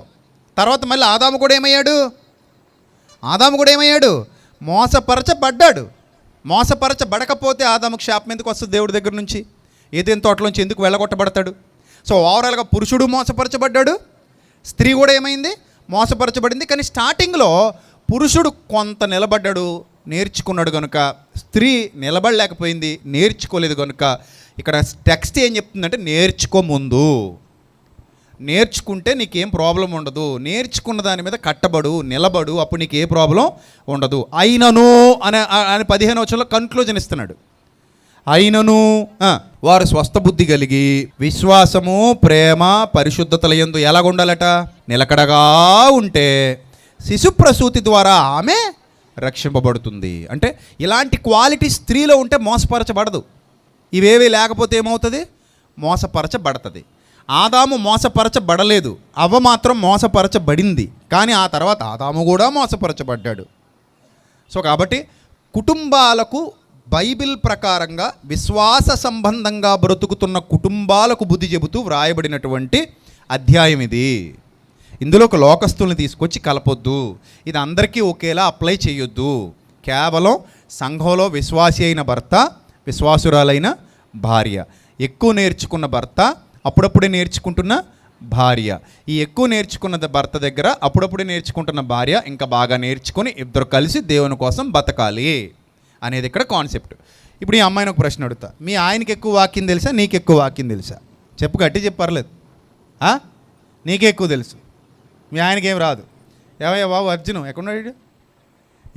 తర్వాత మళ్ళీ ఆదాము కూడా ఏమయ్యాడు? మోసపరచబడ్డాడు. మోసపరచబడకపోతే ఆదాముకు శాపం ఎందుకు వస్తుంది దేవుడి దగ్గర నుంచి? ఏదైనా తోటలోంచి ఎందుకు వెళ్ళగొట్టబడతాడు? సో ఓవరాల్గా పురుషుడు మోసపరచబడ్డాడు, స్త్రీ కూడా ఏమైంది? మోసపరచబడింది. కానీ స్టార్టింగ్లో పురుషుడు కొంత నిలబడ్డాడు, నేర్చుకున్నాడు కనుక, స్త్రీ నిలబడలేకపోయింది, నేర్చుకోలేదు కనుక ఇక్కడ టెక్స్ట్ ఏం చెప్తుందంటే నేర్చుకోముందు, నేర్చుకుంటే నీకేం ప్రాబ్లం ఉండదు, నేర్చుకున్న దాని మీద కట్టబడు, నిలబడు, అప్పుడు నీకు ఏ ప్రాబ్లం ఉండదు. అయినను అని 15వ వచనంలో కన్క్లూజన్ ఇస్తున్నాడు. అయినను వారు స్వస్థ బుద్ధి కలిగి విశ్వాసము, ప్రేమ, పరిశుద్ధతల యందు ఎలాగుండాలట? నిలకడగా ఉంటే శిశు ప్రసూతి ద్వారా ఆమె రక్షింపబడుతుంది. అంటే ఇలాంటి క్వాలిటీ స్త్రీలో ఉంటే మోసపరచబడదు. ఇవేవి లేకపోతే ఏమవుతుంది? మోసపరచబడుతుంది. ఆదాము మోసపరచబడలేదు, అవ్వ మాత్రం మోసపరచబడింది. కానీ ఆ తర్వాత ఆదాము కూడా మోసపరచబడ్డాడు. సో కాబట్టి కుటుంబాలకు బైబిల్ ప్రకారంగా విశ్వాస సంబంధంగా బ్రతుకుతున్న కుటుంబాలకు బుద్ధి చెబుతూ వ్రాయబడినటువంటి అధ్యాయం ఇది. ఇందులో ఒక లోకస్తుల్ని తీసుకొచ్చి కలపొద్దు, ఇది అందరికీ ఒకేలా అప్లై చేయొద్దు. కేవలం సంఘంలో విశ్వాసి అయిన భర్త, విశ్వాసురాలైన భార్య, ఎక్కువ నేర్చుకున్న భర్త, అప్పుడప్పుడే నేర్చుకుంటున్న భార్య, ఈ ఎక్కువ నేర్చుకున్న భర్త దగ్గర అప్పుడప్పుడే నేర్చుకుంటున్న భార్య ఇంకా బాగా నేర్చుకుని ఇద్దరు కలిసి దేవుని కోసం బతకాలి అనేది ఇక్కడ కాన్సెప్ట్. ఇప్పుడు ఈ అమ్మాయిని ఒక ప్రశ్న అడుగుతా, మీ ఆయనకి ఎక్కువ వాక్యం తెలుసా, నీకు ఎక్కువ వాక్యం తెలుసా? చెప్పు, గట్టి చెప్పర్లేదు. నీకే ఎక్కువ తెలుసు, మీ ఆయనకి ఏం రాదు. ఏవయ్యా బాబు అర్జును ఎక్కడున్నాడు?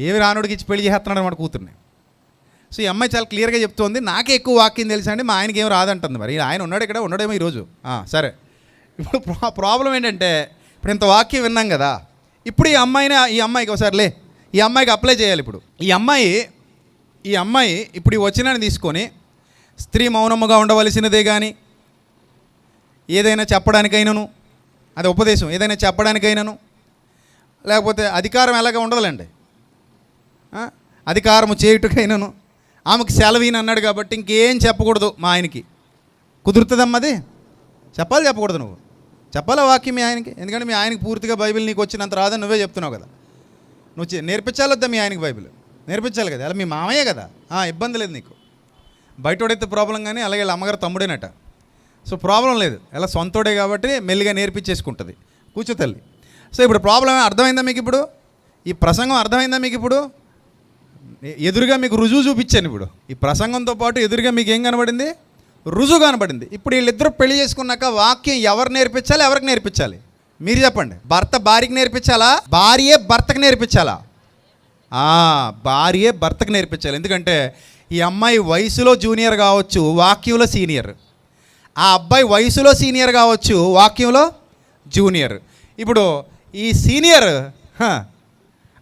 ఏమి రానుడికి ఇచ్చి పెళ్లి చేస్తున్నాడు అన్నమాట కూతుర్ని. సో ఈ అమ్మాయి చాలా క్లియర్గా చెప్తోంది, నాకే ఎక్కువ వాక్యం తెలుసా అండి, మా ఆయనకి ఏం రాదంటుంది. మరి ఆయన ఉన్నాడు ఇక్కడ, ఉన్నాడేమో ఈరోజు. సరే, ఇప్పుడు ప్రాబ్లం ఏంటంటే ఇప్పుడు ఇంత వాక్యం విన్నాం కదా, ఇప్పుడు ఈ అమ్మాయికి ఒకసారిలే ఈ అమ్మాయికి అప్లై చేయాలి. ఇప్పుడు ఈ అమ్మాయి ఇప్పుడు ఈ వచనాన్ని తీసుకొని స్త్రీ మౌనముగా ఉండవలసినదే కానీ, ఏదైనా చెప్పడానికైనాను, అది ఉపదేశం, ఏదైనా చెప్పడానికైనాను, లేకపోతే అధికారం ఎలాగ ఉండదులేండి, అధికారము చేయుటకైనాను ఆమెకు సెలవీని అన్నాడు కాబట్టి ఇంకేం చెప్పకూడదు. మా ఆయనకి కుదురుతుందమ్మా, అది చెప్పకూడదు, నువ్వు చెప్పాలా వాక్యం మీ ఆయనకి. ఎందుకంటే మీ ఆయనకి పూర్తిగా బైబిల్ నీకు వచ్చినంత రాదని నువ్వే చెప్తున్నావు కదా. నువ్వు నేర్పించాలొద్దా మీ ఆయనకి బైబిల్? నేర్పించాలి కదా. అలా మీ మామయ్యే కదా, ఇబ్బంది లేదు నీకు. బయటోడైతే ప్రాబ్లం, కానీ అలాగే అమ్మగారు తమ్ముడేనట, సో ప్రాబ్లం లేదు. ఎలా సొంతోడే కాబట్టి మెల్లిగా నేర్పించేసుకుంటుంది. కూర్చో తల్లి. సో ఇప్పుడు ప్రాబ్లం అర్థమైందా మీకు? ఇప్పుడు ఈ ప్రసంగం అర్థమైందా మీకు? ఇప్పుడు ఎదురుగా మీకు రుజువు చూపించాను. ఇప్పుడు ఈ ప్రసంగంతో పాటు ఎదురుగా మీకు ఏం కనబడింది? రుజువు కనబడింది. ఇప్పుడు వీళ్ళిద్దరూ పెళ్లి చేసుకున్నాక వాక్యం ఎవరు నేర్పించాలి, ఎవరికి నేర్పించాలి? మీరు చెప్పండి. భర్త భార్యకి నేర్పించాలా, భార్యే భర్తకు నేర్పించాలా? భార్యే భర్తకు నేర్పించాలి. ఎందుకంటే ఈ అమ్మాయి వయసులో జూనియర్ కావచ్చు, వాక్యంలో సీనియర్. ఆ అబ్బాయి వయసులో సీనియర్ కావచ్చు, వాక్యంలో జూనియర్. ఇప్పుడు ఈ సీనియర్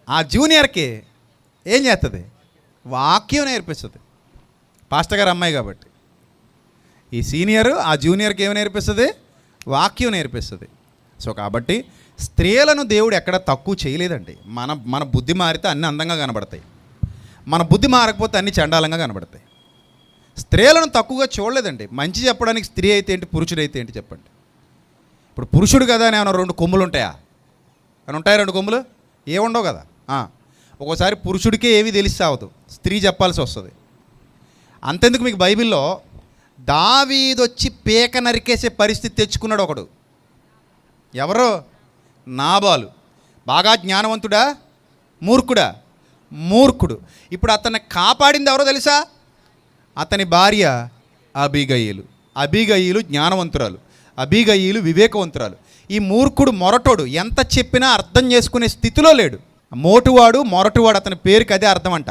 ఆ జూనియర్కి ఏం చేస్తుంది? వాక్యం నేర్పిస్తుంది. పాస్టర్ గారు అమ్మాయి కాబట్టి ఈ సీనియర్ ఆ జూనియర్కి ఏమి నేర్పిస్తుంది? వాక్యం నేర్పిస్తుంది. సో కాబట్టి స్త్రీలను దేవుడు ఎక్కడ తక్కువ చేయలేదండి. మన బుద్ధి మారితే అన్నీ అందంగా కనబడతాయి, మన బుద్ధి మారకపోతే అన్నీ చండాలంగా కనబడతాయి. స్త్రీలను తక్కువగా చూడలేదండి. మంచి చెప్పడానికి స్త్రీ అయితే ఏంటి, పురుషుడైతే ఏంటి చెప్పండి. ఇప్పుడు పురుషుడు కదా అని ఏమైనా 2 కొమ్ములు ఉంటాయా? అని ఉంటాయా 2 కొమ్ములు? ఏముండవు కదా. ఒక్కోసారి పురుషుడికే ఏవి తెలిసావదు, స్త్రీ చెప్పాల్సి వస్తుంది. అంతెందుకు, మీకు బైబిల్లో దావీదొచ్చి పీక నరికేసే పరిస్థితి తెచ్చుకున్నాడు ఒకడు. ఎవరు? నాబాలు. బాగా జ్ఞానవంతుడా, మూర్ఖుడా? మూర్ఖుడు. ఇప్పుడు అతన్ని కాపాడింది ఎవరో తెలుసా? అతని భార్య అబీగయీలు జ్ఞానవంతురాలు, అబీగయీలు వివేకవంతురాలు. ఈ మూర్ఖుడు మొరటోడు, ఎంత చెప్పినా అర్థం చేసుకునే స్థితిలో లేడు. మోటువాడు, మొరటువాడు, అతని పేరుకి అదే అర్థం అంట.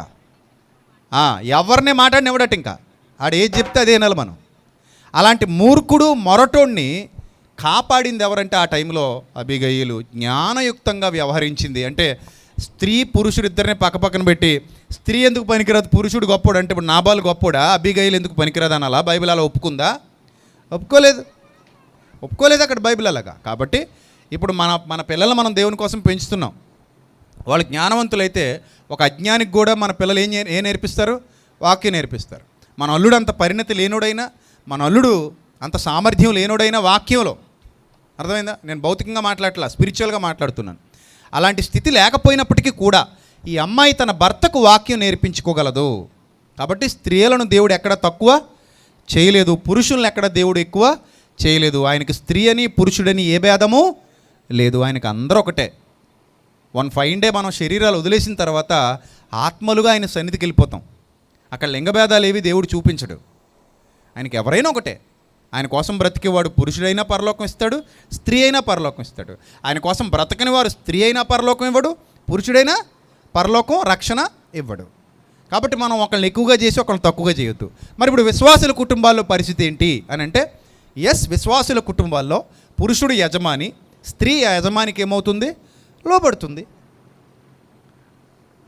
ఎవరినే మాట్లాడినివ్వడట, ఇంకా ఆడు ఏది చెప్తే అదే నెల మనం. అలాంటి మూర్ఖుడు మొరటోడిని కాపాడింది ఎవరంటే ఆ టైంలో అబీగయీలు జ్ఞానయుక్తంగా వ్యవహరించింది. అంటే స్త్రీ పురుషుడు ఇద్దరిని పక్కపక్కన పెట్టి స్త్రీ ఎందుకు పనికిరాదు, పురుషుడు గొప్పోడు అంటే ఇప్పుడు నాబాలు గొప్పోడా, అబీగయీలు ఎందుకు పనికిరాదు అనాలా? బైబిల్ అలా ఒప్పుకుందా? ఒప్పుకోలేదు అక్కడ బైబిల్ అలాగా. కాబట్టి ఇప్పుడు మన పిల్లలు మనం దేవుని కోసం పెంచుతున్నాం. వాళ్ళు జ్ఞానవంతులైతే ఒక అజ్ఞానికి కూడా మన పిల్లలు ఏం నేర్పిస్తారు? వాక్యం నేర్పిస్తారు. మన అల్లుడు అంత పరిణతి లేనుడైనా, మన అల్లుడు అంత సామర్థ్యం లేనోడైన వాక్యంలో. అర్థమైందా? నేను భౌతికంగా మాట్లాడట్లా, స్పిరిచువల్గా మాట్లాడుతున్నాను. అలాంటి స్థితి లేకపోయినప్పటికీ కూడా ఈ అమ్మాయి తన భర్తకు వాక్యం నేర్పించుకోగలదు. కాబట్టి స్త్రీలను దేవుడు ఎక్కడ తక్కువ చేయలేదు, పురుషులను ఎక్కడ దేవుడు ఎక్కువ చేయలేదు. ఆయనకి స్త్రీ అని పురుషుడని ఏ భేదము లేదు, ఆయనకు అందరూ ఒకటే. వన్ ఫైన్ డే మనం శరీరాలు వదిలేసిన తర్వాత ఆత్మలుగా ఆయన సన్నిధికి వెళ్ళిపోతాం. అక్కడ లింగభేదాలు ఏవి దేవుడు చూపించడు. ఆయనకి ఎవరైనా ఒకటే. ఆయన కోసం బ్రతికేవాడు పురుషుడైనా పరలోకం ఇస్తాడు, స్త్రీ అయినా పరలోకం ఇస్తాడు. ఆయన కోసం బ్రతకని వారు స్త్రీ అయినా పరలోకం ఇవ్వడు, పురుషుడైనా పరలోకం రక్షణ ఇవ్వడు. కాబట్టి మనం ఒకళ్ళని ఎక్కువగా చేసి ఒకళ్ళని తక్కువగా చేయొద్దు. మరి ఇప్పుడు విశ్వాసుల కుటుంబాల్లో పరిస్థితి ఏంటి అని అంటే, విశ్వాసుల కుటుంబాల్లో పురుషుడు యజమాని, స్త్రీ యజమానికి ఏమవుతుంది? లోబడుతుంది.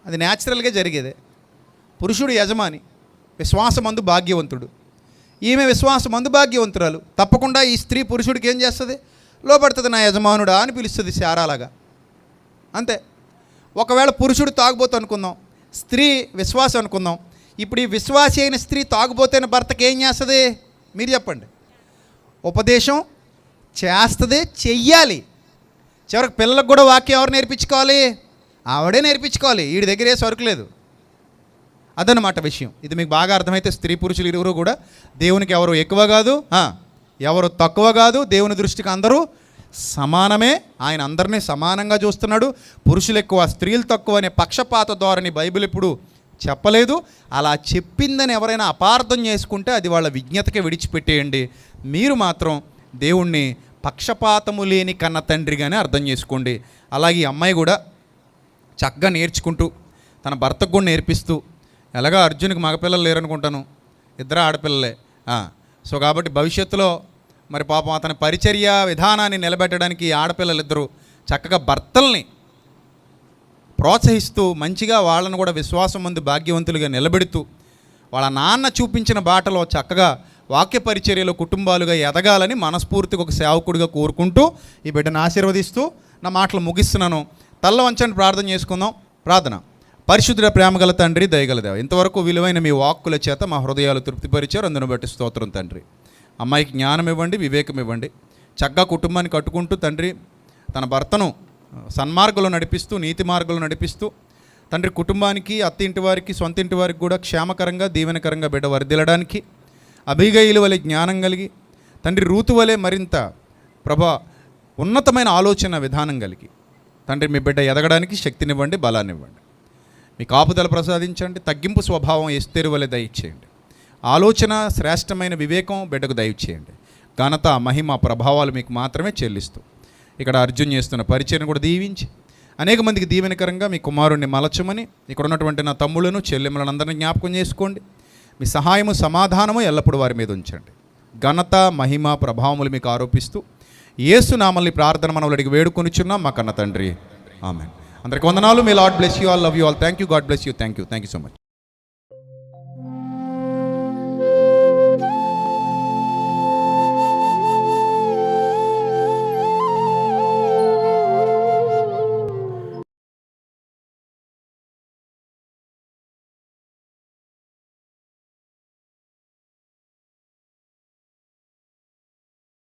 అది న్యాచురల్గా జరిగేదే. పురుషుడు యజమాని, విశ్వాసమందు భాగ్యవంతుడు. ఈమె విశ్వాసమందు భాగ్యవంతురాలు. తప్పకుండా ఈ స్త్రీ పురుషుడికి ఏం చేస్తుంది? లోబడుతుంది. నా యజమానుడా అని పిలుస్తుంది శారాలాగా. అంతే. ఒకవేళ పురుషుడు తాగుబోతు అనుకుందాం, స్త్రీ విశ్వాసం అనుకుందాం. ఇప్పుడు ఈ విశ్వాసి అయిన స్త్రీ తాగుబోతైన భర్తకి ఏం చేస్తుంది? మీరు చెప్పండి. ఉపదేశం చేస్తుంది, చెయ్యాలి. చివరికి పిల్లలకు కూడా వాక్యం ఎవరు నేర్పించుకోవాలి? ఆవిడే నేర్పించుకోవాలి. వీడి దగ్గర ఏ సరుకు లేదు. అదనమాట విషయం. ఇది మీకు బాగా అర్థమైతే స్త్రీ పురుషులు ఇరువురు కూడా దేవునికి ఎవరు ఎక్కువ కాదు, ఎవరు తక్కువ కాదు. దేవుని దృష్టికి అందరూ సమానమే. ఆయన అందరినీ సమానంగా చూస్తున్నాడు. పురుషులు ఎక్కువ, స్త్రీలు తక్కువ అనే పక్షపాత ధోరణి బైబిల్ ఇప్పుడు చెప్పలేదు. అలా చెప్పిందని ఎవరైనా అపార్థం చేసుకుంటే అది వాళ్ళ విజ్ఞతకే విడిచిపెట్టేయండి. మీరు మాత్రం దేవుణ్ణి పక్షపాతము లేని కన్న తండ్రిగానే అర్థం చేసుకోండి. అలాగే ఈ అమ్మాయి కూడా చక్కగా నేర్చుకుంటూ తన భర్తకు కూడా నేర్పిస్తూ, ఎలాగా అర్జున్కి మగపిల్లలు లేరనుకుంటాను, ఇద్దరు ఆడపిల్లలే. సో కాబట్టి భవిష్యత్తులో మరి పాపం అతని పరిచర్య విధానాన్ని నిలబెట్టడానికి ఆడపిల్లలిద్దరూ చక్కగా భర్తల్ని ప్రోత్సహిస్తూ మంచిగా వాళ్ళను కూడా విశ్వాసం ముందు భాగ్యవంతులుగా నిలబెడుతూ వాళ్ళ నాన్న చూపించిన బాటలో చక్కగా వాక్య పరిచర్యలో కుటుంబాలుగా ఎదగాలని మనస్ఫూర్తిగా ఒక సేవకుడిగా కోరుకుంటూ ఈ బిడ్డను ఆశీర్వదిస్తూ నా మాటలు ముగిస్తున్నాను. తల్ల వంచండి, ప్రార్థన చేసుకుందాం. ప్రార్థన. పరిశుద్ధ ప్రేమగల తండ్రి, దయగల దేవ, ఇంతవరకు విలువైన మీ వాక్కుల చేత మా హృదయాలు తృప్తిపరిచారు. అందును బట్టి స్తోత్రం తండ్రి. అమ్మాయికి జ్ఞానం ఇవ్వండి, వివేకం ఇవ్వండి. చక్కగా కుటుంబాన్ని కట్టుకుంటూ తండ్రి తన భర్తను సన్మార్గంలో నడిపిస్తూ, నీతి మార్గంలో నడిపిస్తూ తండ్రి కుటుంబానికి, అత్తింటి వారికి, సొంత ఇంటి వారికి కూడా క్షేమకరంగా దీవెనకరంగా బిడ్డ వర్ధిల్లడానికి అబీగయిలు వలె జ్ఞానం కలిగి, తండ్రి రూతు వలె మరింత ఉన్నతమైన ఆలోచన విధానం కలిగి తండ్రి మీ బిడ్డ ఎదగడానికి శక్తినివ్వండి, బలాన్నివ్వండి. మీ కాపుదల ప్రసాదించండి. తగ్గింపు స్వభావం ఎస్తేరు వలె దయచేయండి. ఆలోచన శ్రేష్టమైన వివేకం బిడ్డకు దయచేయండి. ఘనత, మహిమ, ప్రభావాలు మీకు మాత్రమే చెల్లిస్తూ ఇక్కడ అర్జున్ చేస్తున్న పరిచయను కూడా దీవించి అనేక మందికి దీవెనకరంగా మీ కుమారుణ్ణి మలచమని ఇక్కడ ఉన్నటువంటి నా తమ్ముళ్ళను, చెల్లెమ్మలను అందరినీ జ్ఞాపకం చేసుకోండి. మీ సహాయము, సమాధానము ఎల్లప్పుడూ వారి మీద ఉంచండి. ఘనత, మహిమ, ప్రభావములు మీకు ఆరోపిస్తూ యేసు నామల్ని ప్రార్థన మనవులు అడిగి వేడుకొనిచున్నాం మా కన్న తండ్రి. ఆమేన్. అందరికీ వందనాలు. May Lord bless you all, love you all. Thank you. God bless you. Thank you so much.